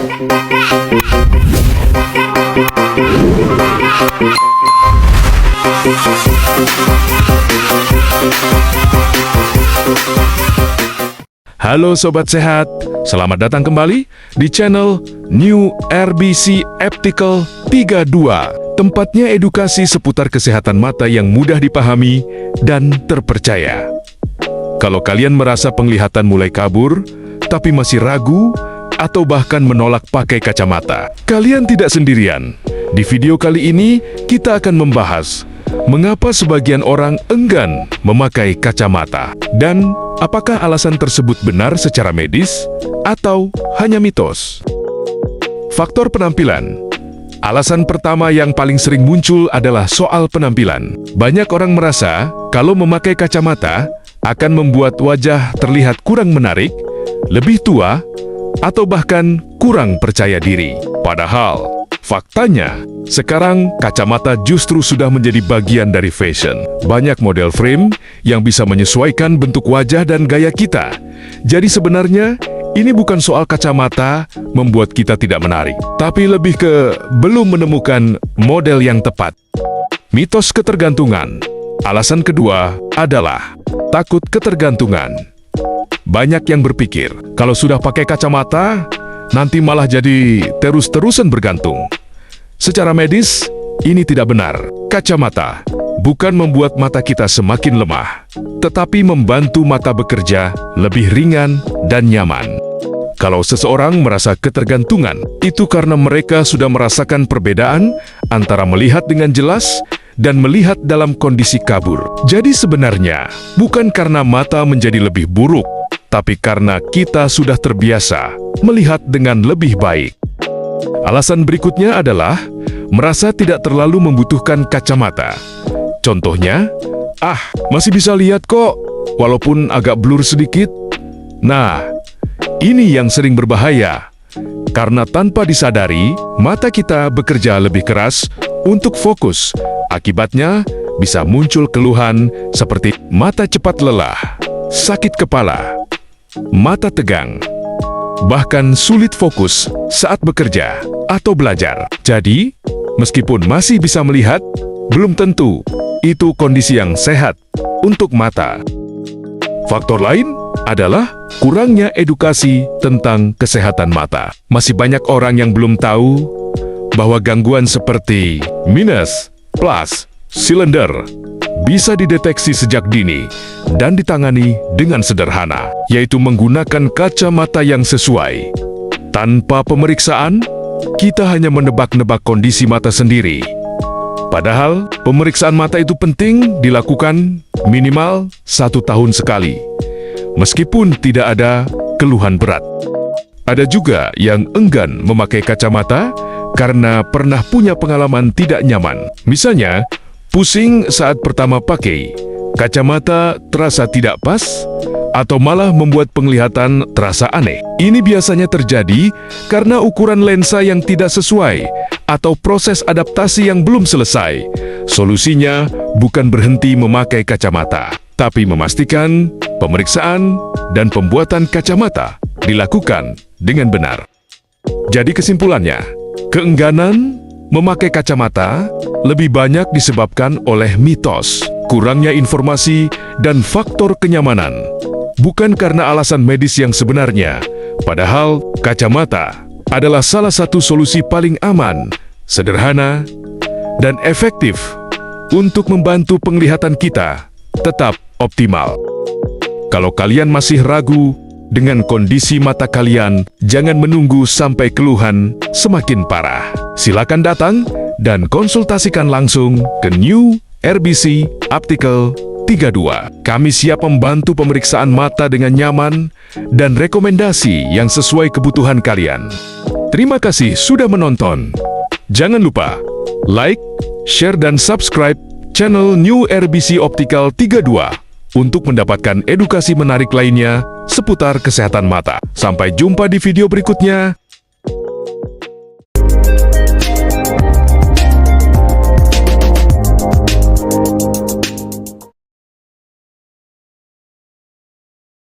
Halo Sobat Sehat, selamat datang kembali di channel New RBC Optical 32. Tempatnya edukasi seputar kesehatan mata yang mudah dipahami dan terpercaya. Kalau kalian merasa penglihatan mulai kabur, tapi masih ragu, atau bahkan menolak pakai kacamata, kalian tidak sendirian. Di video kali ini, kita akan membahas mengapa sebagian orang enggan memakai kacamata, dan apakah alasan tersebut benar secara medis atau hanya mitos. Faktor penampilan. Alasan pertama yang paling sering muncul adalah soal penampilan. Banyak orang merasa kalau memakai kacamata akan membuat wajah terlihat kurang menarik, lebih tua, atau bahkan kurang percaya diri. Padahal, faktanya, sekarang kacamata justru sudah menjadi bagian dari fashion. Banyak model frame yang bisa menyesuaikan bentuk wajah dan gaya kita. Jadi sebenarnya, ini bukan soal kacamata membuat kita tidak menarik, tapi lebih ke belum menemukan model yang tepat. Mitos ketergantungan. Alasan kedua adalah takut ketergantungan. Banyak yang berpikir, kalau sudah pakai kacamata, nanti malah jadi terus-terusan bergantung. Secara medis, ini tidak benar. Kacamata bukan membuat mata kita semakin lemah, tetapi membantu mata bekerja lebih ringan dan nyaman. Kalau seseorang merasa ketergantungan, itu karena mereka sudah merasakan perbedaan antara melihat dengan jelas dan melihat dalam kondisi kabur. Jadi sebenarnya, bukan karena mata menjadi lebih buruk, tapi karena kita sudah terbiasa melihat dengan lebih baik. Alasan berikutnya adalah merasa tidak terlalu membutuhkan kacamata. Contohnya, masih bisa lihat kok, walaupun agak blur sedikit. Nah, ini yang sering berbahaya, karena tanpa disadari, mata kita bekerja lebih keras untuk fokus. Akibatnya, bisa muncul keluhan seperti mata cepat lelah, sakit kepala, mata tegang, bahkan sulit fokus saat bekerja atau belajar. Jadi, meskipun masih bisa melihat, belum tentu itu kondisi yang sehat untuk mata. Faktor lain adalah kurangnya edukasi tentang kesehatan mata. Masih banyak orang yang belum tahu bahwa gangguan seperti minus, plus, silinder bisa dideteksi sejak dini dan ditangani dengan sederhana, yaitu menggunakan kacamata yang sesuai. Tanpa pemeriksaan, kita hanya menebak-nebak kondisi mata sendiri. Padahal, pemeriksaan mata itu penting dilakukan minimal 1 tahun sekali, meskipun tidak ada keluhan berat. Ada juga yang enggan memakai kacamata karena pernah punya pengalaman tidak nyaman. Misalnya, pusing saat pertama pakai, kacamata terasa tidak pas, atau malah membuat penglihatan terasa aneh. Ini biasanya terjadi karena ukuran lensa yang tidak sesuai atau proses adaptasi yang belum selesai. Solusinya bukan berhenti memakai kacamata, tapi memastikan pemeriksaan dan pembuatan kacamata dilakukan dengan benar. Jadi kesimpulannya, keengganan memakai kacamata lebih banyak disebabkan oleh mitos, kurangnya informasi, dan faktor kenyamanan. Bukan karena alasan medis yang sebenarnya. Padahal, kacamata adalah salah satu solusi paling aman, sederhana, dan efektif untuk membantu penglihatan kita tetap optimal. Kalau kalian masih ragu dengan kondisi mata kalian, jangan menunggu sampai keluhan semakin parah. Silakan datang dan konsultasikan langsung ke New RBC Optical 32. Kami siap membantu pemeriksaan mata dengan nyaman dan rekomendasi yang sesuai kebutuhan kalian. Terima kasih sudah menonton. Jangan lupa like, share, dan subscribe channel New RBC Optical 32 untuk mendapatkan edukasi menarik lainnya seputar kesehatan mata. Sampai jumpa di video berikutnya.